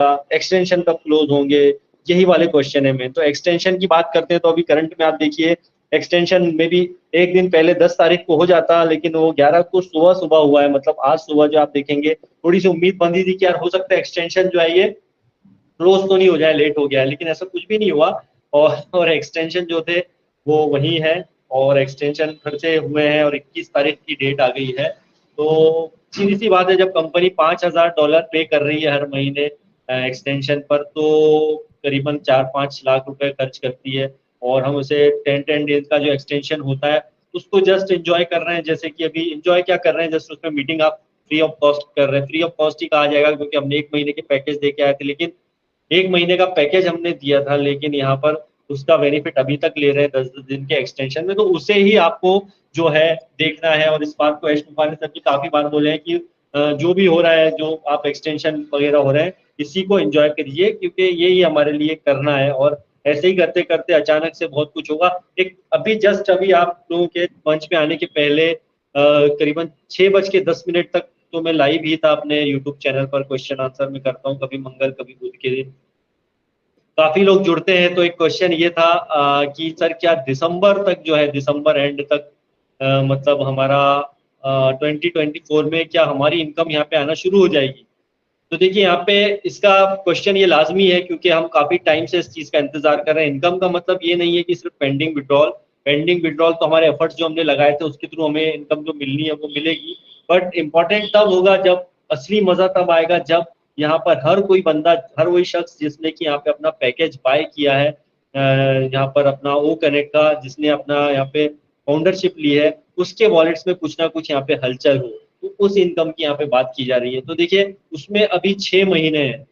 Extension कब close होंगे, यही वाले क्वेश्चन है में। तो एक्सटेंशन की बात करते हैं तो अभी करंट में आप देखिए एक्सटेंशन में भी एक दिन पहले 10 तारीख को हो जाता, लेकिन वो 11 को सुबह सुबह हुआ है। मतलब आज सुबह जो आप देखेंगे थोड़ी सी उम्मीद बंधी थी कि यार हो सकता है एक्सटेंशन जो है ये क्लोज तो नहीं हो जाए, लेट हो गया है, लेकिन ऐसा कुछ भी नहीं हुआ। और एक्सटेंशन जो थे वो वही है, और एक्सटेंशन फिर से हुए हैं और 21 तारीख की डेट आ गई है। तो सीधी सी बात है, जब कंपनी $5000 पे कर रही है हर महीने एक्सटेंशन पर, तो करीबन 4-5 लाख रुपए खर्च करती है। और हम उसे 10-10 डेज का जो एक्सटेंशन होता है उसको जस्ट एंजॉय कर रहे हैं। जैसे कि अभी एंजॉय क्या कर रहे हैं, जस्ट उसमें मीटिंग आप फ्री ऑफ कॉस्ट कर रहे हैं। फ्री ऑफ कॉस्ट ही कहा जाएगा क्योंकि हमने 1 महीने के पैकेज दे के आए थे, लेकिन 1 महीने का पैकेज हमने दिया था, लेकिन यहाँ पर उसका बेनिफिट अभी तक ले रहे हैं 10 दिन के एक्सटेंशन में। तो उसे ही आपको जो है देखना है। और इस बात को एश तूफानी सर भी काफी बार बोले हैं कि जो भी हो रहा है, जो आप एक्सटेंशन वगैरह हो रहे हैं, इसी को एंजॉय करिए क्योंकि यही हमारे लिए करना है। और ऐसे ही करते करते अचानक से बहुत कुछ होगा। एक अभी जस्ट अभी आप लोगों के मंच में आने के पहले करीबन 6:10 तक तो मैं लाइव ही था अपने यूट्यूब चैनल पर। क्वेश्चन आंसर में करता हूँ कभी मंगल कभी बुध के दिन, काफी लोग जुड़ते हैं। तो एक क्वेश्चन ये था कि सर क्या दिसंबर तक जो है, दिसंबर एंड तक मतलब हमारा 2024 में क्या हमारी इनकम यहाँ पे आना शुरू हो जाएगी। तो देखिए यहाँ पे इसका क्वेश्चन ये लाजमी है क्योंकि हम काफी टाइम से इस चीज का इंतजार कर रहे हैं। इनकम का मतलब ये नहीं है कि सिर्फ पेंडिंग विड्रॉल। पेंडिंग विड्रॉल तो हमारे एफर्ट्स जो हमने लगाए थे उसके थ्रू हमें इनकम जो मिलनी है वो मिलेगी। बट इम्पोर्टेंट तब होगा जब, असली मजा तब आएगा जब यहाँ पर हर कोई बंदा, हर वही शख्स जिसने कि यहाँ पे अपना पैकेज बाय किया है, यहाँ पर अपना ओ कनेक्ट का, जिसने अपना यहाँ पे फाउंडरशिप ली है, उसके वॉलेट्स में कुछ ना कुछ यहाँ पे हलचल हो। तो उस इनकम की यहाँ पे बात की जा रही है। तो देखिए उसमें अभी 6 महीने हैं,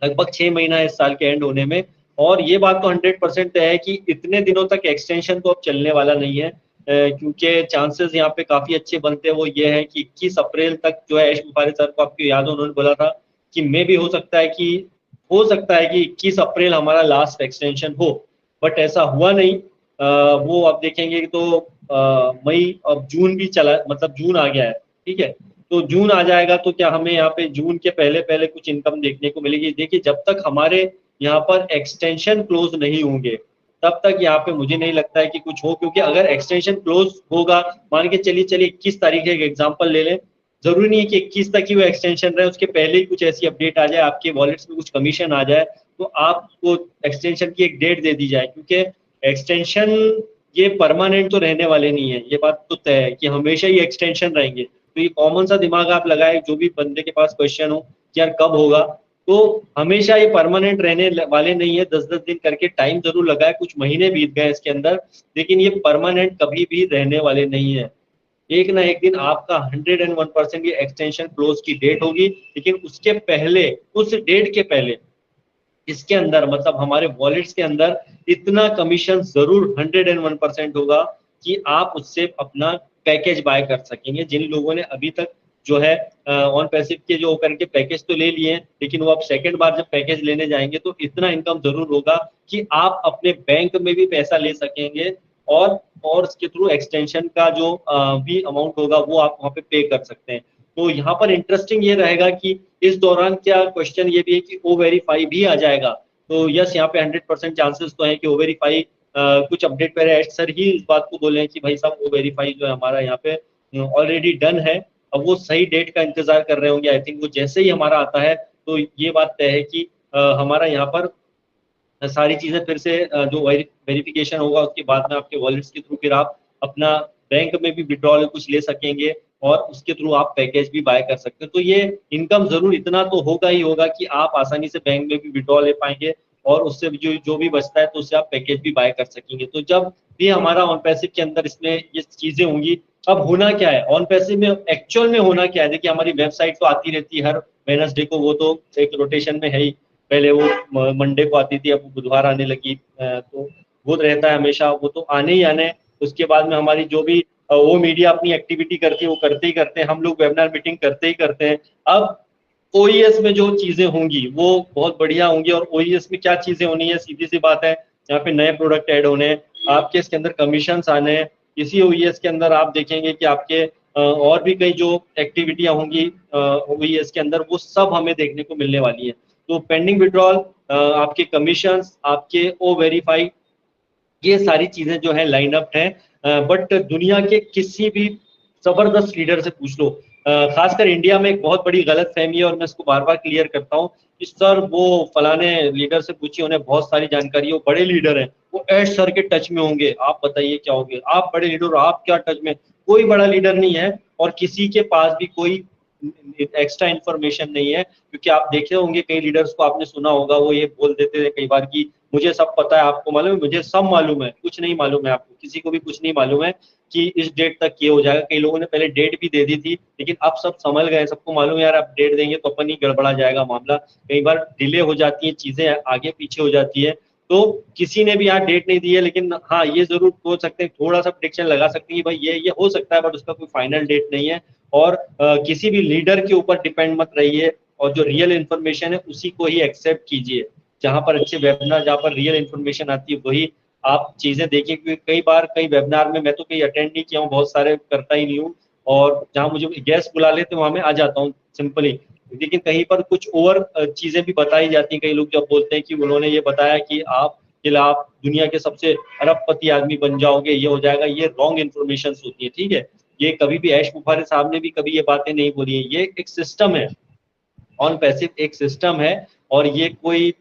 लगभग 6 महीना है इस साल के एंड होने में। और ये बात तो 100% तय है कि इतने दिनों तक एक्सटेंशन तो अब चलने वाला नहीं है, क्योंकि चांसेस यहाँ पे काफी अच्छे बनते हैं। वो ये है कि 21 अप्रैल तक जो है, एश मुफारी सर को आपको याद हो उन्होंने बोला था कि मे भी हो सकता है कि 21 अप्रैल हमारा लास्ट एक्सटेंशन हो। बट ऐसा हुआ नहीं। वो आप देखेंगे तो मई, अब जून भी चला, मतलब जून आ गया है, ठीक है। तो जून आ जाएगा तो क्या हमें यहाँ पे जून के पहले पहले कुछ इनकम देखने को मिलेगी। देखिए जब तक हमारे यहाँ पर एक्सटेंशन क्लोज नहीं होंगे तब तक यहाँ पे मुझे नहीं लगता है कि कुछ हो। क्योंकि अगर एक्सटेंशन क्लोज होगा, मान के चलिए 21 तारीख है, एक एग्जाम्पल ले लें, जरूरी नहीं है कि 21 तक ही वो एक्सटेंशन रहे, उसके पहले ही कुछ ऐसी अपडेट आ जाए, आपके वॉलेट्स में कुछ कमीशन आ जाए, तो आपको एक्सटेंशन की एक डेट दे दी जाए। क्योंकि एक्सटेंशन ये परमानेंट तो रहने वाले नहीं है, ये बात तो तय है कि हमेशा ही एक्सटेंशन रहेंगे। तो ये कॉमन सा दिमाग आप लगाए, जो भी बंदे के पास क्वेश्चन हो कि यार कब होगा, तो हमेशा ये परमानेंट रहने वाले नहीं है। 10-10 दिन करके टाइम जरूर लगा है, कुछ महीने बीत गए इसके अंदर, लेकिन ये परमानेंट कभी भी रहने वाले नहीं है। एक ना एक दिन आपका 101% ये एक्सटेंशन क्लोज की डेट होगी, लेकिन उसके पहले, उस डेट के पहले इसके अंदर, मतलब हमारे वॉलेट्स के अंदर इतना कमीशन जरूर 101% होगा कि आप उससे अपना पैकेज बाय कर सकेंगे। जिन लोगों ने अभी तक जो है ऑन पैसिव के जो करके पैकेज तो ले लिए हैं, लेकिन वो आप सेकंड बार जब पैकेज लेने जाएंगे तो इतना इनकम जरूर होगा कि आप अपने बैंक में भी पैसा ले सकेंगे। और उसके थ्रू एक्सटेंशन का जो भी अमाउंट होगा वो आप वहाँ पे पे कर सकते हैं। तो यहाँ पर इंटरेस्टिंग ये रहेगा कि इस दौरान क्या क्वेश्चन ये भी है कि ओ वेरीफाई भी आ जाएगा। तो यस, यहाँ पे 100% चांसेस तो है कि ओ वेरीफाई कुछ अपडेट पहले सर ही इस बात को बोले हैं कि भाई साहब ओ वेरीफाई जो है हमारा यहाँ पे ऑलरेडी डन है। अब वो सही डेट का इंतजार कर रहे होंगे। आई थिंक वो जैसे ही हमारा आता है तो ये बात तय है कि हमारा यहाँ पर सारी चीजें फिर से जो वेरिफिकेशन होगा उसके बाद में आपके वॉलेट्स के थ्रू फिर आप अपना बैंक में भी विड्रॉल कुछ ले सकेंगे और उसके थ्रू आप पैकेज भी बाय कर सकते हैं। तो ये इनकम जरूर इतना तो होगा ही होगा कि आप आसानी से बैंक में भी विड्रॉल ले पाएंगे और उससे जो जो भी बचता है तो उससे आप पैकेज भी बाय कर सकेंगे। तो जब भी हमारा ऑन पैसिव के अंदर इसमें ये चीजें होंगी, अब होना क्या है ऑन पैसिव में, एक्चुअल में होना क्या है। देखिए हमारी वेबसाइट तो आती रहती है हर वेडनेसडे को, वो तो एक रोटेशन में है ही। पहले वो मंडे को आती थी, अब वो बुधवार आने लगी, तो वो रहता है हमेशा, वो तो आने ही आने। उसके बाद में हमारी जो भी वो मीडिया अपनी एक्टिविटी करती है वो करते ही करते हैं, हम लोग वेबिनार मीटिंग करते ही करते हैं। अब ओईएस में जो चीजें होंगी वो बहुत बढ़िया होंगी। और ओईएस में क्या चीजें होनी है, सीधी सी बात है, यहाँ पे नए प्रोडक्ट ऐड होने हैं, आपके इसके अंदर कमीशन आने हैं। इसी ओईएस के अंदर आप देखेंगे कि आपके और भी कई जो एक्टिविटियां होंगी ओईएस के अंदर, वो सब हमें देखने को मिलने वाली है। तो पेंडिंग विड्रॉल, आपके कमीशंस, आपके ओ वेरीफाई, ये सारी चीजें जो है लाइन अप है। बट दुनिया के किसी भी जबरदस्त लीडर से पूछ लो, खासकर इंडिया में एक बहुत बड़ी गलत फहमी है और मैं इसको बार बार क्लियर करता हूँ कि सर वो फलाने लीडर से पूछिए, उन्हें बहुत सारी जानकारी, वो बड़े लीडर हैं, वो एश सर के टच में होंगे, आप बताइए क्या होंगे, आप बड़े लीडर आप क्या टच में? कोई बड़ा लीडर नहीं है और किसी के पास भी कोई एक्स्ट्रा इन्फॉर्मेशन नहीं है, क्योंकि आप देखे होंगे कई लीडर्स को आपने सुना होगा, वो ये बोल देते थे कई बार कि मुझे सब पता है, आपको मालूम है, मुझे सब मालूम है, कुछ नहीं मालूम है आपको, किसी को भी कुछ नहीं मालूम है कि इस डेट तक ये हो जाएगा। कई लोगों ने पहले डेट भी दे दी थी, लेकिन अब सब संभल गए, सबको मालूम है यार अब डेट देंगे तो अपन ही गड़बड़ा जाएगा मामला, कई बार डिले हो जाती है, चीजें आगे पीछे हो जाती है। तो किसी ने भी यहाँ डेट नहीं दी है, लेकिन हाँ ये जरूर सोच सकते हैं, थोड़ा सा प्रेडिक्शन लगा सकते हैं कि भाई ये हो सकता है, बट उसका कोई फाइनल डेट नहीं है। और किसी भी लीडर के ऊपर डिपेंड मत रहिए, और जो रियल इन्फॉर्मेशन है उसी को ही एक्सेप्ट कीजिए। जहां पर अच्छे वेबिनार, जहां पर रियल इन्फॉर्मेशन आती है वही आप चीजें देखिए, क्योंकि कई बार कई वेबिनार में मैं तो कहीं अटेंड नहीं किया हूँ, बहुत सारे करता ही नहीं हूँ, और जहां मुझे गेस्ट बुला लेते वहां मैं आ जाता हूँ सिंपली, लेकिन कहीं पर कुछ और चीजें भी बताई जाती हैं। कई लोग जब बोलते हैं कि उन्होंने ये बताया कि आप दुनिया के सबसे अरबपति आदमी बन जाओगे, ये हो जाएगा, ये रॉन्ग इन्फॉर्मेशन होती है, ठीक है। ये कभी भी ऐश मुफारे साहब ने भी कभी ये बातें नहीं बोली है, ये एक सिस्टम है, ऑन पैसिव एक सिस्टम है, और ये कोई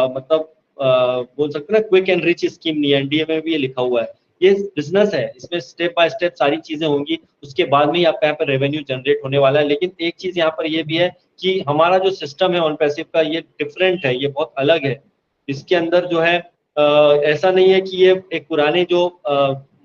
मतलब बोल सकते हैं ना क्विक एंड रिच स्कीम नहीं है, एनडीए में भी ये लिखा हुआ है, ये बिजनेस है, इसमें स्टेप बाय स्टेप सारी चीजें होंगी, उसके बाद में ही आपका यहाँ पर रेवेन्यू जनरेट होने वाला है। लेकिन एक चीज यहाँ पर ये भी है कि हमारा जो सिस्टम है ऑन पैसिव का, ये डिफरेंट है, ये बहुत अलग है। इसके अंदर जो है ऐसा नहीं है कि ये एक पुराने जो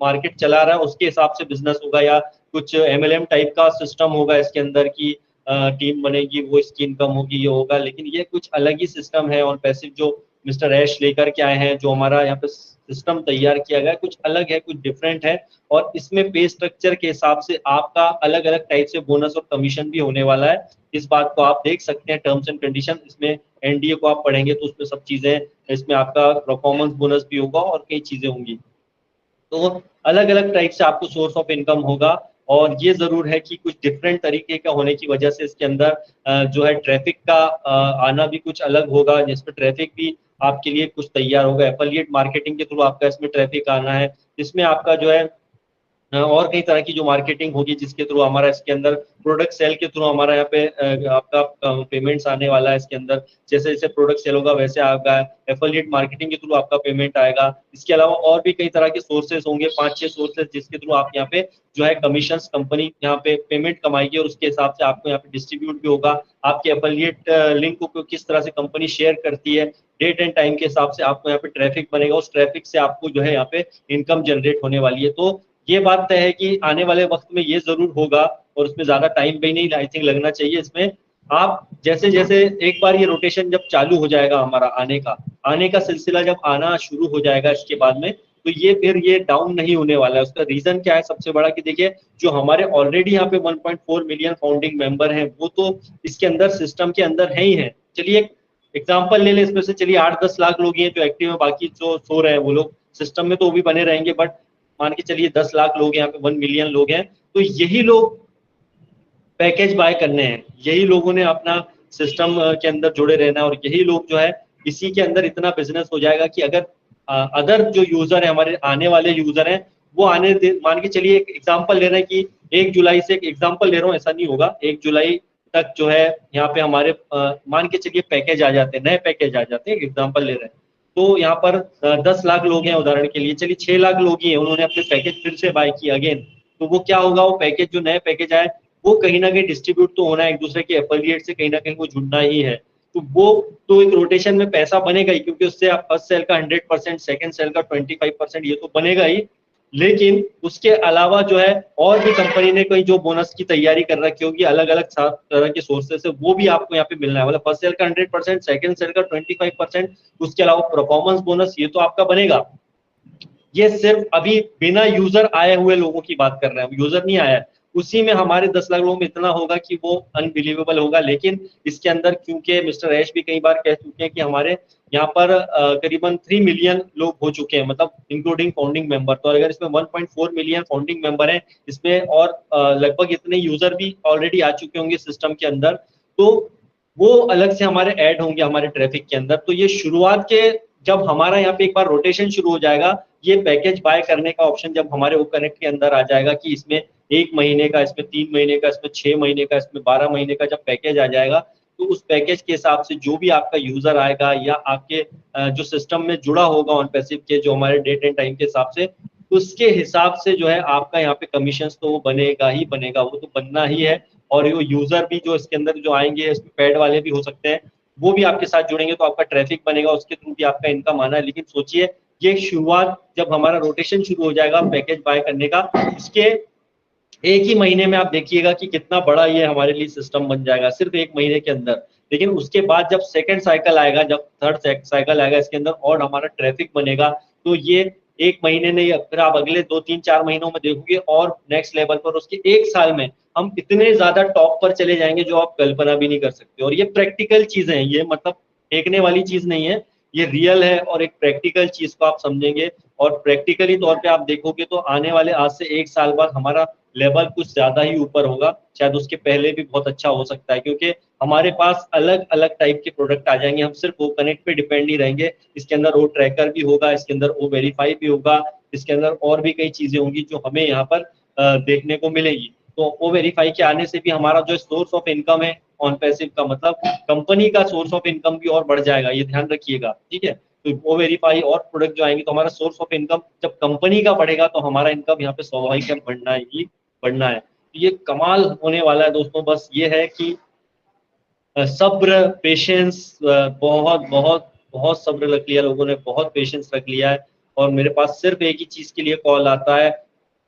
मार्केट चला रहा है उसके हिसाब से बिजनेस होगा, या कुछ एमएलएम टाइप का सिस्टम होगा इसके अंदर की टीम बनेगी, वो इसकी इनकम होगी, ये होगा, लेकिन ये कुछ अलग ही सिस्टम है ऑन पैसिव जो मिस्टर ऐश लेकर के आए हैं, जो हमारा यहाँ पे सिस्टम तैयार किया गया है, कुछ अलग है, कुछ डिफरेंट है। और इसमें पे स्ट्रक्चर के हिसाब से आपका अलग अलग टाइप से बोनस और कमीशन भी होने वाला है। इस बात को आप देख सकते हैं टर्म्स एंड कंडीशन, इसमें एनडीए को आप पढ़ेंगे तो उसमें सब चीजें, इसमें आपका परफॉर्मेंस बोनस भी होगा और कई चीजें होंगी। तो अलग अलग टाइप से आपको सोर्स ऑफ इनकम होगा, और ये जरूर है कि कुछ डिफरेंट तरीके का होने की वजह से इसके अंदर जो है ट्रैफिक का आना भी कुछ अलग होगा, जिसमें ट्रैफिक भी आपके लिए कुछ तैयार होगा, एफिलिएट मार्केटिंग के थ्रू आपका इसमें ट्रैफिक आना है, इसमें आपका जो है और कई तरह की जो मार्केटिंग होगी, जिसके थ्रू हमारा इसके अंदर प्रोडक्ट सेल के थ्रू हमारा यहाँ पे आपका पेमेंट्स आने वाला है इसके अंदर, जैसे जैसे प्रोडक्ट सेल होगा वैसे आपका एफिलिएट मार्केटिंग के थ्रू आपका पेमेंट आएगा। इसके अलावा और भी कई तरह के सोर्सेज होंगे, 5-6 सोर्सेज, जिसके थ्रू आप यहाँ पे जो है कमीशन कंपनी यहाँ पे पेमेंट कमाएगी, और उसके हिसाब से आपको यहाँ पे डिस्ट्रीब्यूट भी होगा। आपके एफिलिएट लिंक को किस तरह से कंपनी शेयर करती है, डेट एंड टाइम के हिसाब से आपको यहाँ पे ट्रैफिक बनेगा, उस ट्रैफिक से आपको जो है यहाँ पे इनकम जनरेट होने वाली है। तो ये बात तय है कि आने वाले वक्त में ये जरूर होगा, और उसमें ज्यादा टाइम भी नहीं आई थिंक लगना चाहिए इसमें। आप जैसे जैसे एक बार ये रोटेशन जब चालू हो जाएगा, हमारा आने का सिलसिला जब आना शुरू हो जाएगा इसके बाद में, तो ये फिर ये डाउन नहीं होने वाला है। उसका रीजन क्या है सबसे बड़ा, कि देखिए जो हमारे ऑलरेडी यहाँ पे 1.4 मिलियन फाउंडिंग मेंबर हैं, वो तो इसके अंदर सिस्टम के अंदर है ही है। चलिए एक एग्जाम्पल ले लें इसमें से, चलिए 8-10 लाख लोग ही हैं जो एक्टिव है, बाकी जो सो रहे हैं वो लोग सिस्टम में तो वो भी बने रहेंगे, बट मान के चलिए 10 लाख लोग यहाँ पे 1 मिलियन लोग हैं, तो यही लोग पैकेज बाय करने हैं, यही लोगों ने अपना सिस्टम के अंदर जुड़े रहना है, और यही लोग जो है इसी के अंदर इतना बिजनेस हो जाएगा कि अगर अदर जो यूजर है, हमारे आने वाले यूजर हैं, वो मान के चलिए एक एग्जांपल ले रहे हैं कि 1 जुलाई से, एक एग्जांपल ले रहा हूँ, ऐसा नहीं होगा, 1 जुलाई तक जो है यहाँ पे हमारे मान के चलिए पैकेज आ जाते हैं, नए पैकेज आ जाते हैं, एग्जाम्पल ले रहे हैं, तो यहाँ पर 10 लाख लोग हैं उदाहरण के लिए, चलिए 6 लाख लोग ही हैं, उन्होंने अपने पैकेज फिर से बाय किया अगेन, तो वो क्या होगा, वो पैकेज जो नए पैकेज आए वो कहीं ना कहीं डिस्ट्रीब्यूट तो होना है, एक दूसरे के एफिलिएट से कहीं ना कहीं वो जुड़ना ही है, तो वो तो एक रोटेशन में पैसा बनेगा ही, क्योंकि उससे आप फर्स्ट सेल का 100%, सेकंड सेल का 25% ये तो बनेगा ही। लेकिन उसके अलावा जो है और भी कंपनी ने कोई जो बोनस की तैयारी कर रखी होगी, अलग अलग तरह के सोर्सेस से, वो भी आपको यहाँ पे मिलना है, मतलब फर्स्ट सेल का 100%, सेकंड सेल का 25%, उसके अलावा परफॉर्मेंस बोनस ये तो आपका बनेगा। ये सिर्फ अभी बिना यूजर आए हुए लोगों की बात कर रहे हैं, यूजर नहीं आया है, उसी में हमारे 10 लाख लोगों में इतना होगा कि वो अनबिलीवेबल होगा। लेकिन इसके अंदर क्योंकि मिस्टर ऐश भी कई बार कह चुके हैं कि हमारे यहाँ पर करीबन 3 मिलियन लोग हो चुके हैं, मतलब इंक्लूडिंग फाउंडिंग मेंबर, तो अगर इसमें 1.4 मिलियन फाउंडिंग मेंबर हैं, इसमें और लगभग इतने यूजर भी ऑलरेडी आ चुके होंगे सिस्टम के अंदर, तो वो अलग से हमारे ऐड होंगे हमारे ट्रैफिक के अंदर। तो ये शुरुआत के जब हमारा यहाँ पे एक बार रोटेशन शुरू हो जाएगा, ये पैकेज बाय करने का ऑप्शन जब हमारे वो कनेक्ट के अंदर आ जाएगा कि इसमें 1 महीने का, इसमें 3 महीने का, इसमें 6 महीने का, इसमें 12 महीने का जब पैकेज आ जाएगा, तो उस पैकेज के हिसाब से जो भी आपका यूजर आएगा या आपके जो सिस्टम में जुड़ा होगा ऑन पैसिव के, जो हमारे डेट एंड टाइम के हिसाब से, उसके हिसाब से जो है आपका यहाँ पे कमीशन तो वो बनेगा ही बनेगा, वो तो बनना ही है। और वो यूजर भी जो इसके अंदर जो आएंगे, इसमें पेड वाले भी हो सकते हैं, वो भी आपके साथ जुड़ेंगे तो आपका ट्रैफिक बनेगा, उसके थ्रू भी आपका इनकम आना है। लेकिन सोचिए, ये शुरुआत जब हमारा रोटेशन शुरू हो जाएगा पैकेज बाय करने का, उसके 1 ही महीने में आप देखिएगा कि कितना बड़ा ये हमारे लिए सिस्टम बन जाएगा, सिर्फ 1 महीने के अंदर। लेकिन उसके बाद जब सेकंड साइकिल आएगा, जब थर्ड साइकिल आएगा इसके अंदर और हमारा ट्रैफिक बनेगा, तो ये 1 महीने नहीं, फिर आप अगले 2 3 4 महीनों में देखोगे और नेक्स्ट लेवल पर, उसके 1 साल में हम इतने ज्यादा टॉप पर चले जाएंगे जो आप कल्पना भी नहीं कर सकते। और ये प्रैक्टिकल चीजें हैं, ये मतलब फेंकने वाली चीज नहीं है, ये रियल है और एक प्रैक्टिकल चीज को आप समझेंगे। और प्रैक्टिकली तौर पे आप देखोगे तो आने वाले आज से 1 साल बाद हमारा लेवल कुछ ज्यादा ही ऊपर होगा, शायद उसके पहले भी बहुत अच्छा हो सकता है, क्योंकि हमारे पास अलग अलग टाइप के प्रोडक्ट आ जाएंगे। हम सिर्फ वो कनेक्ट पे डिपेंड नहीं रहेंगे, इसके अंदर वो ट्रैकर भी होगा, इसके अंदर वो वेरीफाई भी होगा, इसके अंदर और भी कई चीजें होंगी जो हमें यहाँ पर देखने को मिलेगी। तो वो वेरीफाई के आने से भी हमारा जो सोर्स ऑफ इनकम है ऑन पैसिव का, मतलब कंपनी का सोर्स ऑफ इनकम भी और बढ़ जाएगा, ये ध्यान रखिएगा, ठीक है। तो वो वेरीफाई और प्रोडक्ट जो आएंगे तो हमारा सोर्स ऑफ इनकम जब कंपनी का बढ़ेगा तो हमारा इनकम यहाँ पे स्वाभाविक है बढ़ना ही बढ़ना है। तो ये कमाल होने वाला है दोस्तों। बस ये है कि सब्र, पेशेंस, बहुत बहुत बहुत सब्र रख लिया लोगों ने, बहुत पेशेंस रख लिया है। और मेरे पास सिर्फ एक ही चीज के लिए कॉल आता है,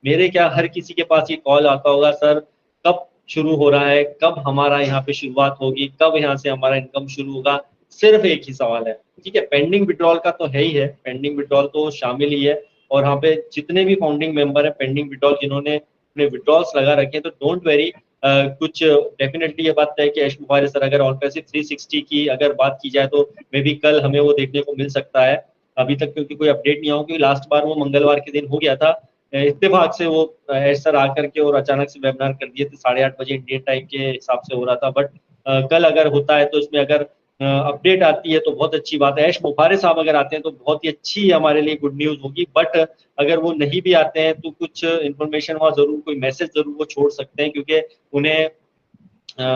मेरे क्या हर किसी के पास ये कॉल आता होगा, सर कब शुरू हो रहा है, कब हमारा यहाँ पे शुरुआत होगी, कब यहाँ से हमारा इनकम शुरू होगा। सिर्फ एक ही सवाल है, ठीक है। पेंडिंग विड्रॉल का तो है ही है, पेंडिंग विड्रॉल तो शामिल ही है। और यहाँ पे जितने भी फाउंडिंग मेंबर है पेंडिंग विड्रॉल जिन्होंने अपने विड्रॉल्स लगा रखे हैं, तो डोंट वेरी, कुछ डेफिनेटली ये बात है कि यश मुबारक सर अगर ऑन पैसिव 360 की अगर बात की जाए तो मे बी कल हमें वो देखने को मिल सकता है। अभी तक क्योंकि कोई अपडेट नहीं आया, क्योंकि लास्ट बार वो मंगलवार के दिन हो गया था, इत्तेफाक से वो यश सर आकर के और अचानक से वेबिनार कर दिए थे, 8:30 बजे इंडियन टाइम के हिसाब से हो रहा था। बट कल अगर होता है तो इसमें अगर अपडेट आती है तो बहुत अच्छी बात है। यश मुबारक साहब अगर आते हैं तो बहुत ही अच्छी हमारे लिए गुड न्यूज होगी। बट अगर वो नहीं भी आते हैं तो कुछ इन्फॉर्मेशन वहाँ जरूर, कोई मैसेज जरूर वो छोड़ सकते हैं, क्योंकि उन्हें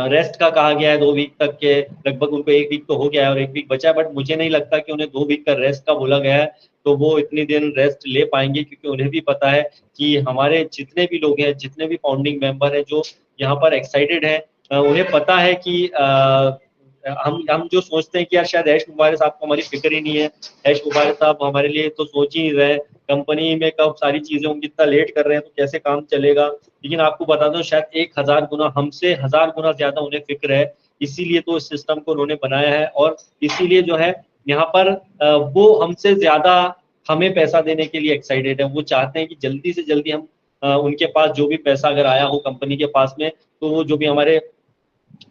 रेस्ट का कहा गया है 2 वीक तक के, लगभग उनको 1 वीक तो हो गया है और 1 वीक बचा है। बट मुझे नहीं लगता कि उन्हें 2 वीक का रेस्ट का बोला गया है, तो वो इतनी दिन रेस्ट ले पाएंगे, क्योंकि उन्हें भी पता है कि हमारे जितने भी लोग हैं, जितने भी फाउंडिंग मेंबर हैं जो यहाँ पर एक्साइटेड हैं, उन्हें पता है कि हम जो सोचते हैं कि यार शायद ऐश मुबारक साहब को हमारी फिक्र ही नहीं है, ऐश मुबारक साहब हमारे लिए तो सोच ही नहीं रहे, कंपनी में कब सारी चीजें होंगी, इतना लेट कर रहे हैं तो कैसे काम चलेगा। लेकिन आपको बता दो शायद 1000 गुना, हमसे 1000 गुना ज्यादा उन्हें फिक्र है, इसीलिए तो इस सिस्टम को उन्होंने बनाया है। और इसीलिए जो है यहाँ पर वो हमसे ज्यादा हमें पैसा देने के लिए एक्साइटेड है। वो चाहते हैं कि जल्दी से जल्दी हम उनके पास जो भी पैसा अगर आया हो कंपनी के पास में, तो वो जो भी हमारे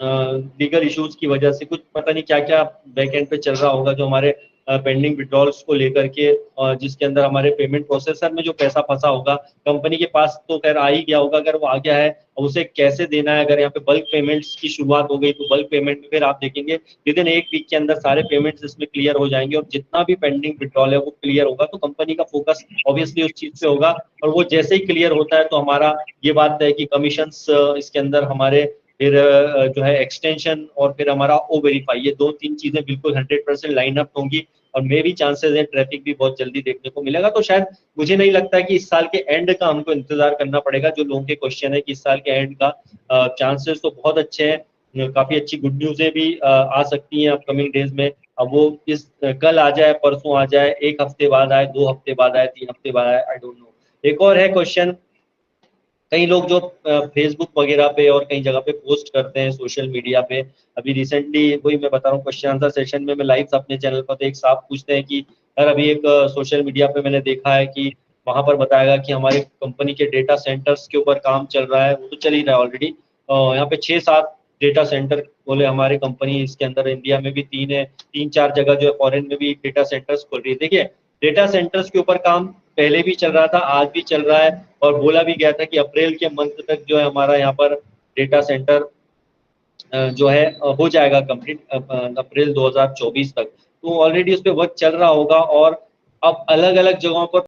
लीगल इश्यूज की वजह से कुछ पता नहीं क्या क्या बैक एंड पे चल रहा होगा, जो हमारे पेंडिंग विड्रॉल्स को लेकर के, जिसके अंदर हमारे पेमेंट प्रोसेसर में जो पैसा फंसा होगा, कंपनी के पास तो खैर आ ही गया होगा, अगर वो आ गया है अब उसे कैसे देना है। अगर यहाँ पे बल्क पेमेंट्स की शुरुआत हो गई तो बल्क पेमेंट में फिर आप देखेंगे विद इन 1 वीक के अंदर सारे पेमेंट्स इसमें क्लियर हो जाएंगे और जितना भी पेंडिंग विड्रॉल है वो क्लियर होगा। तो कंपनी का फोकस ऑब्वियसली उस चीज पे होगा, और वो जैसे ही क्लियर होता है तो हमारा ये बात है कि कमीशंस इसके अंदर हमारे, फिर जो है एक्सटेंशन और फिर हमारा ओ वेरीफाई, ये 2 3 चीजें बिल्कुल 100% लाइन अप होंगी। और मे भी चांसेस है ट्रैफिक भी बहुत जल्दी देखने को मिलेगा। तो शायद मुझे नहीं लगता कि इस साल के एंड का हमको इंतजार करना पड़ेगा। जो लोगों के क्वेश्चन है कि इस साल के एंड का, चांसेस तो बहुत अच्छे हैं, काफी अच्छी गुड न्यूज़ें भी आ सकती हैं अपकमिंग डेज में। अब वो इस कल आ जाए, परसों आ जाए, 1 हफ्ते बाद आए, 2 हफ्ते बाद आए, 3 हफ्ते बाद आए, आई डोंट नो। एक और है क्वेश्चन, कई लोग जो फेसबुक वगैरह पे और कई जगह पे पोस्ट करते हैं सोशल मीडिया पे, अभी रिसेंटली वही मैं बता रहा हूँ, क्वेश्चन आंसर सेशन में मैं लाइव अपने चैनल पर, तो एक साहब पूछते हैं कि यार अभी एक सोशल मीडिया पे मैंने देखा है कि वहां पर बताया गया कि हमारे कंपनी के डेटा सेंटर्स के ऊपर काम चल रहा है, वो तो चल ही रहा है ऑलरेडी, यहाँ पे 6 7 डेटा सेंटर बोले हमारे कंपनी, इसके अंदर इंडिया में भी 3 है, 3 4 जगह जो है फॉरेन में भी डेटा सेंटर्स खोल रही है। देखिए डेटा सेंटर्स के ऊपर काम पहले भी चल रहा था, आज भी चल रहा है, और बोला भी गया था कि अप्रैल के मंथ तक जो है हमारा यहाँ पर डेटा सेंटर जो है हो जाएगा कंप्लीट अप्रैल 2024 तक। तो ऑलरेडी उस पे वर्क चल रहा होगा और अब अलग-अलग जगहों पर